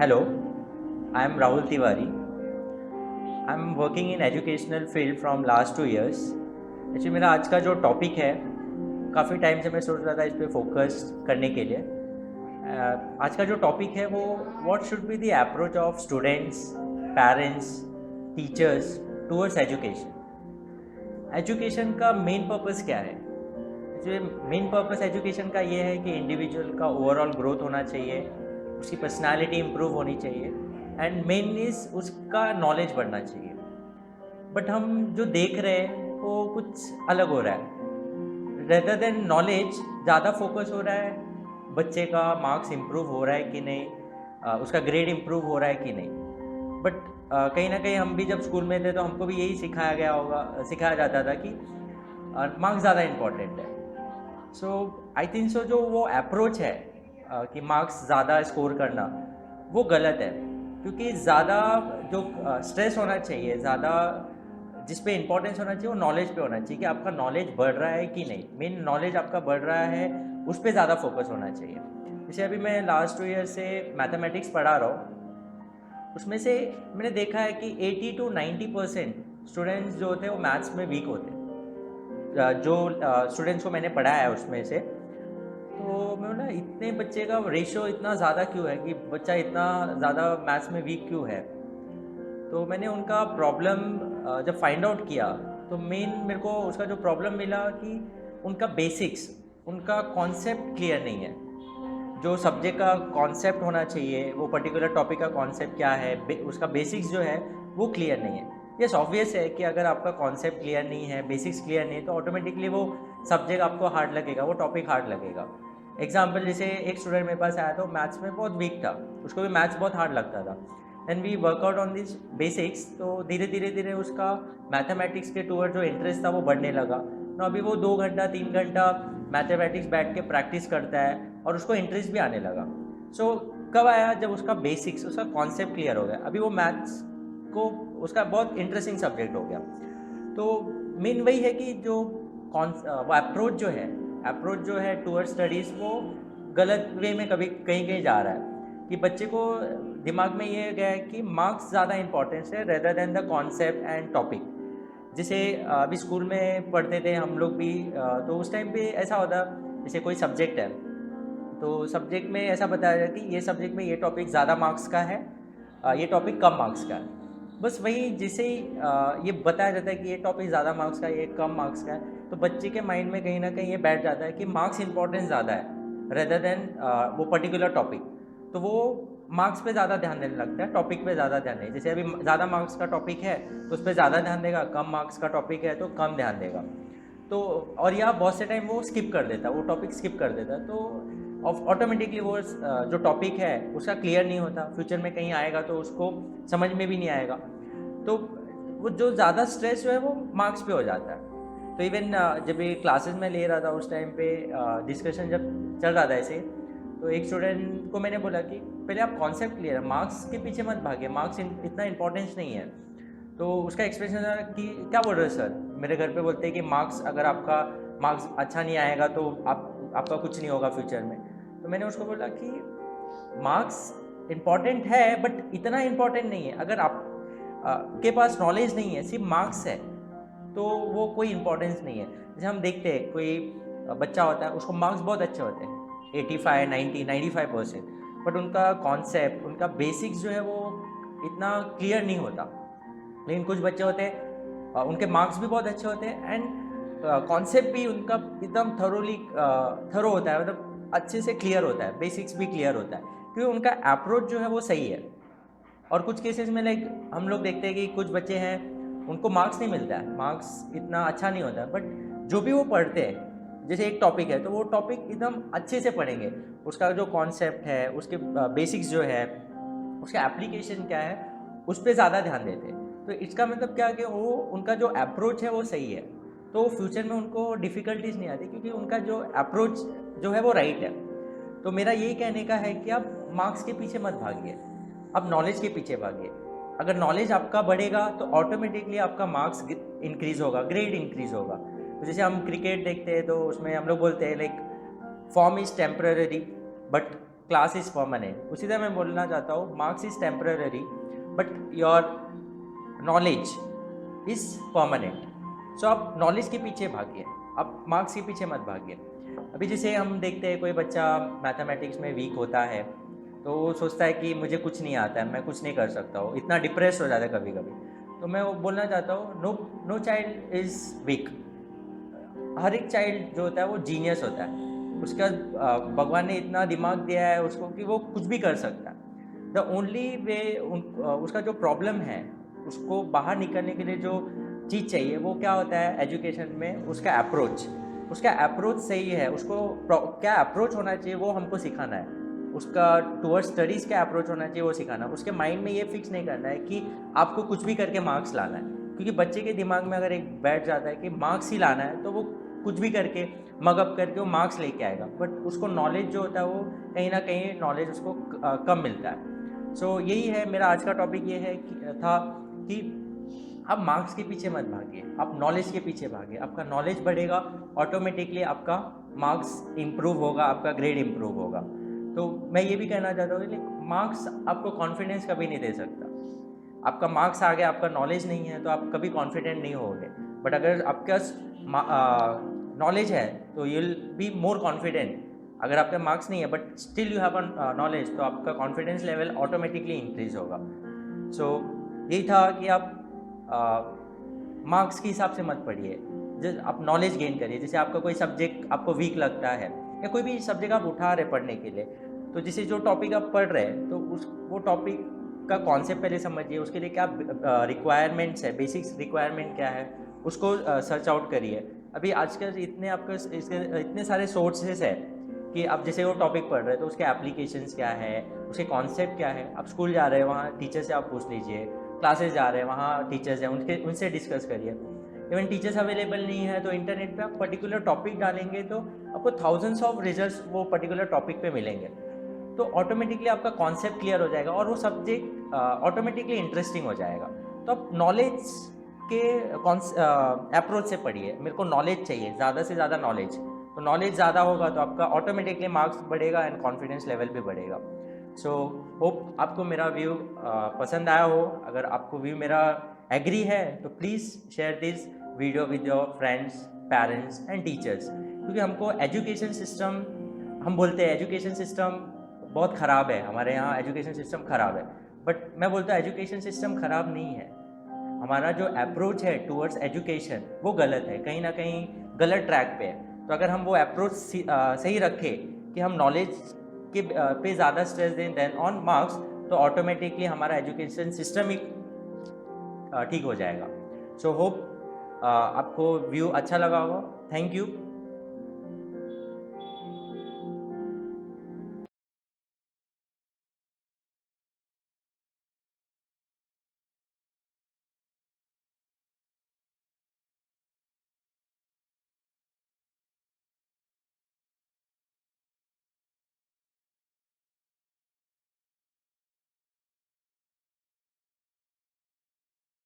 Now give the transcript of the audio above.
Hello, I am Rahul Tiwari. I am working in educational field from last 2 years. Actually मेरा आज का जो topic है, काफ़ी टाइम से मैं सोच रहा था इस पे फोकस करने के लिए। आज का जो टॉपिक है वो what should be the approach of students, parents, teachers towards education. Education का मेन पर्पस क्या है? जो मेन पर्पस एजुकेशन का ये है कि इंडिविजुअल का ओवरऑल ग्रोथ होना चाहिए, उसकी पर्सनालिटी इम्प्रूव होनी चाहिए एंड मेन इज़ उसका नॉलेज बढ़ना चाहिए। बट हम जो देख रहे हैं वो कुछ अलग हो रहा है। रेदर देन नॉलेज ज़्यादा फोकस हो रहा है बच्चे का मार्क्स इम्प्रूव हो रहा है कि नहीं, उसका ग्रेड इम्प्रूव हो रहा है कि नहीं। बट कहीं ना कहीं हम भी जब स्कूल में थे तो हमको भी यही सिखाया जाता था कि मार्क्स ज़्यादा इम्पॉर्टेंट है। सो आई थिंक सो जो वो अप्रोच है कि मार्क्स ज़्यादा स्कोर करना, वो गलत है। क्योंकि ज़्यादा जो स्ट्रेस होना चाहिए, ज़्यादा जिस पे इम्पोर्टेंस होना चाहिए वो नॉलेज पे होना चाहिए कि आपका नॉलेज बढ़ रहा है कि नहीं। मेन नॉलेज आपका बढ़ रहा है, उस पर ज़्यादा फोकस होना चाहिए। जैसे अभी मैं लास्ट 2 ईयर से मैथमेटिक्स पढ़ा रहा हूँ, उसमें से मैंने देखा है कि 80 to 90% स्टूडेंट्स जो होते हैं वो मैथ्स में वीक होते हैं। जो स्टूडेंट्स को मैंने पढ़ाया है उसमें से, तो मैं बोला इतने बच्चे का रेशियो इतना ज़्यादा क्यों है कि बच्चा इतना ज़्यादा मैथ्स में वीक क्यों है। तो मैंने उनका प्रॉब्लम जब फाइंड आउट किया तो मेन मेरे को उसका जो प्रॉब्लम मिला कि उनका बेसिक्स, उनका कॉन्सेप्ट क्लियर नहीं है। जो सब्जेक्ट का कॉन्सेप्ट होना चाहिए, वो पर्टिकुलर टॉपिक का कॉन्सेप्ट क्या है, उसका बेसिक्स जो है वो क्लियर नहीं है। यस, ऑब्वियस है कि अगर आपका कॉन्सेप्ट क्लियर नहीं है, बेसिक्स क्लियर नहीं है, तो ऑटोमेटिकली वो सब्जेक्ट आपको हार्ड लगेगा, वो टॉपिक हार्ड लगेगा। एग्जाम्पल जैसे एक स्टूडेंट मेरे पास आया था, मैथ्स में बहुत वीक था, उसको भी मैथ्स बहुत हार्ड लगता था। And we work out on this basics, तो धीरे धीरे धीरे उसका मैथमेटिक्स के टूवर्ड जो इंटरेस्ट था वो बढ़ने लगा। तो अभी वो 2 घंटा 3 घंटा मैथमेटिक्स बैठ के प्रैक्टिस करता है और उसको इंटरेस्ट भी आने लगा। सो कब आया? जब उसका बेसिक्स, उसका कॉन्सेप्ट क्लियर हो गया। अभी वो मैथ्स को उसका बहुत इंटरेस्टिंग सब्जेक्ट हो गया। तो मेन वही है कि जो वो अप्रोच जो है टूवर्ड स्टडीज़, वो गलत वे में कभी कहीं कहीं जा रहा है कि बच्चे को दिमाग में ये गया है कि मार्क्स ज़्यादा इंपॉर्टेंस है rather than the concept and topic. जैसे अभी स्कूल में पढ़ते थे हम लोग भी, तो उस टाइम पे ऐसा होता, जैसे कोई सब्जेक्ट है तो सब्जेक्ट में ऐसा बताया जाए कि ये सब्जेक्ट में ये टॉपिक ज़्यादा मार्क्स का है, ये टॉपिक कम मार्क्स का है। बस वही जैसे ही ये बताया जाता है कि ये टॉपिक ज़्यादा मार्क्स का है, ये कम मार्क्स का है, तो बच्चे के माइंड में कहीं ना कहीं ये बैठ जाता है कि मार्क्स इंपॉर्टेंस ज़्यादा है रेदर देन वो पर्टिकुलर टॉपिक। तो वो मार्क्स पे ज़्यादा ध्यान देने लगता है, टॉपिक पे ज़्यादा ध्यान नहीं। जैसे अभी ज़्यादा मार्क्स का टॉपिक है तो उस पर ज़्यादा ध्यान देगा, कम मार्क्स का टॉपिक है तो कम ध्यान देगा। तो और या बहुत से टाइम वो स्किप कर देता है, वो टॉपिक स्किप कर देता है, तो ऑटोमेटिकली वो जो टॉपिक है उसका क्लियर नहीं होता, फ्यूचर में कहीं आएगा तो उसको समझ में भी नहीं आएगा। तो वो जो ज़्यादा स्ट्रेस जो है वो मार्क्स पे हो जाता है। तो इवन जब ये क्लासेस में ले रहा था उस टाइम पे डिस्कशन जब चल रहा था ऐसे, तो एक स्टूडेंट को मैंने बोला कि पहले आप कॉन्सेप्ट क्लियर है, मार्क्स के पीछे मत भागे, मार्क्स इतना इंपॉर्टेंस नहीं है। तो उसका एक्सप्रेशन था कि क्या बोल रहे हो सर, मेरे घर पे बोलते हैं कि मार्क्स अच्छा नहीं आएगा तो आपका कुछ नहीं होगा फ्यूचर में। तो मैंने उसको बोला कि मार्क्स इम्पॉर्टेंट है बट इतना इम्पॉर्टेंट नहीं है। अगर आप के पास नॉलेज नहीं है, सिर्फ मार्क्स है, तो वो कोई इम्पोर्टेंस नहीं है। जैसे हम देखते हैं कोई बच्चा होता है, उसको मार्क्स बहुत अच्छे होते हैं, 85 90 95%, बट उनका कॉन्सेप्ट, उनका बेसिक्स जो है वो इतना क्लियर नहीं होता। लेकिन कुछ बच्चे होते हैं उनके मार्क्स भी बहुत अच्छे होते हैं एंड कॉन्सेप्ट भी उनका एकदम थरो होता है, मतलब अच्छे से क्लियर होता है, बेसिक्स भी क्लियर होता है, क्योंकि उनका अप्रोच जो है वो सही है। और कुछ केसेस में लाइक हम लोग देखते हैं कि कुछ बच्चे हैं उनको मार्क्स नहीं मिलता है, मार्क्स इतना अच्छा नहीं होता, बट जो भी वो पढ़ते हैं, जैसे एक टॉपिक है तो वो टॉपिक एकदम अच्छे से पढ़ेंगे, उसका जो कॉन्सेप्ट है, उसके बेसिक्स जो है, उसका एप्लीकेशन क्या है, उस पर ज़्यादा ध्यान देते हैं। तो इसका मतलब क्या कि वो उनका जो अप्रोच है वो सही है, तो फ्यूचर में उनको डिफ़िकल्टीज नहीं आती क्योंकि उनका जो अप्रोच जो है वो राइट है। तो मेरा यही कहने का है कि आप मार्क्स के पीछे मत भागिए, आप नॉलेज के पीछे भागिए। अगर नॉलेज आपका बढ़ेगा तो ऑटोमेटिकली आपका मार्क्स इंक्रीज होगा, ग्रेड इंक्रीज होगा। तो जैसे हम क्रिकेट देखते हैं तो उसमें हम लोग बोलते हैं like form is temporary but class is permanent, उसी तरह मैं बोलना चाहता हूँ marks is temporary but your knowledge is permanent. So आप नॉलेज के पीछे भागिए, आप मार्क्स के पीछे मत भागिए। अभी जैसे हम देखते हैं कोई बच्चा मैथमेटिक्स में वीक होता है तो वो सोचता है कि मुझे कुछ नहीं आता है, मैं कुछ नहीं कर सकता हूँ, इतना डिप्रेस हो जाता है कभी कभी। तो मैं वो बोलना चाहता हूँ, no no child is weak. हर एक चाइल्ड जो होता है वो जीनियस होता है। उसका भगवान ने इतना दिमाग दिया है उसको कि वो कुछ भी कर सकता है। द ओनली वे उसका जो प्रॉब्लम है उसको बाहर निकलने के लिए जो चीज़ चाहिए वो क्या होता है एजुकेशन में, उसका अप्रोच। उसका अप्रोच सही है, उसको क्या अप्रोच होना चाहिए वो हमको सिखाना है। उसका टुवर्ड्स स्टडीज़ क्या अप्रोच होना चाहिए वो सिखाना है। उसके माइंड में ये फिक्स नहीं करना है कि आपको कुछ भी करके मार्क्स लाना है, क्योंकि बच्चे के दिमाग में अगर एक बैठ जाता है कि मार्क्स ही लाना है तो वो कुछ भी करके मगअप करके वो मार्क्स लेके आएगा, बट उसको नॉलेज जो होता है वो कहीं ना कहीं नॉलेज उसको कम मिलता है। सो यही है मेरा आज का टॉपिक, ये है कि आप मार्क्स के पीछे मत भागिए, आप नॉलेज के पीछे भागिए। आपका नॉलेज बढ़ेगा, ऑटोमेटिकली आपका मार्क्स इम्प्रूव होगा, आपका ग्रेड इम्प्रूव होगा। तो मैं ये भी कहना चाहता हूँ कि मार्क्स आपको कॉन्फिडेंस कभी नहीं दे सकता। आपका मार्क्स आ गया, आपका नॉलेज नहीं है तो आप कभी कॉन्फिडेंट नहीं होगे। बट अगर आपका नॉलेज है तो you will be more confident. अगर आपके मार्क्स नहीं है but still you have knowledge तो आपका कॉन्फिडेंस लेवल ऑटोमेटिकली इंक्रीज होगा। सो यही था कि आप मार्क्स के हिसाब से मत पढ़िए, जैसे आप नॉलेज गेन करिए। जैसे आपका कोई सब्जेक्ट आपको वीक लगता है या कोई भी सब्जेक्ट आप उठा रहे पढ़ने के लिए, तो जैसे जो टॉपिक आप पढ़ रहे हैं तो वो टॉपिक का कॉन्सेप्ट पहले समझिए, उसके लिए क्या रिक्वायरमेंट्स है, बेसिक्स रिक्वायरमेंट क्या है उसको सर्च आउट करिए। अभी आजकल इतने आपके इसके इतने सारे सोर्सेज है कि आप जैसे वो टॉपिक पढ़ रहे हैं तो उसके एप्लीकेशंस क्या है, उसके कॉन्सेप्ट क्या है। आप स्कूल जा रहे हैं वहाँ टीचर से आप पूछ लीजिए, क्लासेस जा रहे हैं वहाँ टीचर्स हैं उनसे डिस्कस करिए। इवन टीचर्स अवेलेबल नहीं है तो इंटरनेट पे आप पर्टिकुलर टॉपिक डालेंगे तो आपको थाउजेंड्स ऑफ रिजल्ट्स वो पर्टिकुलर टॉपिक पे मिलेंगे। तो ऑटोमेटिकली आपका कॉन्सेप्ट क्लियर हो जाएगा और वो सब्जेक्ट ऑटोमेटिकली इंटरेस्टिंग हो जाएगा। तो आप नॉलेज के अप्रोच से पढ़िए। मेरे को नॉलेज चाहिए, ज़्यादा से ज़्यादा नॉलेज। तो नॉलेज ज़्यादा होगा तो आपका ऑटोमेटिकली मार्क्स बढ़ेगा एंड कॉन्फिडेंस लेवल भी बढ़ेगा। सो होप आपको मेरा व्यू पसंद आया हो। अगर आपको व्यू मेरा एग्री है तो please share this video with your friends, parents and teachers. क्योंकि हमको एजुकेशन सिस्टम, हम बोलते हैं एजुकेशन सिस्टम बहुत ख़राब है, हमारे यहाँ एजुकेशन सिस्टम ख़राब है, बट मैं बोलता हूँ एजुकेशन सिस्टम ख़राब नहीं है। हमारा जो अप्रोच है टूवर्ड्स एजुकेशन वो गलत है, कहीं ना कहीं गलत ट्रैक पे है। तो अगर हम वो अप्रोच सही रखें कि हम नॉलेज के पे ज़्यादा स्ट्रेस दें देन ऑन मार्क्स, तो ऑटोमेटिकली हमारा एजुकेशन सिस्टम ही ठीक हो जाएगा। सो होप आपको व्यू अच्छा लगा होगा। Thank you.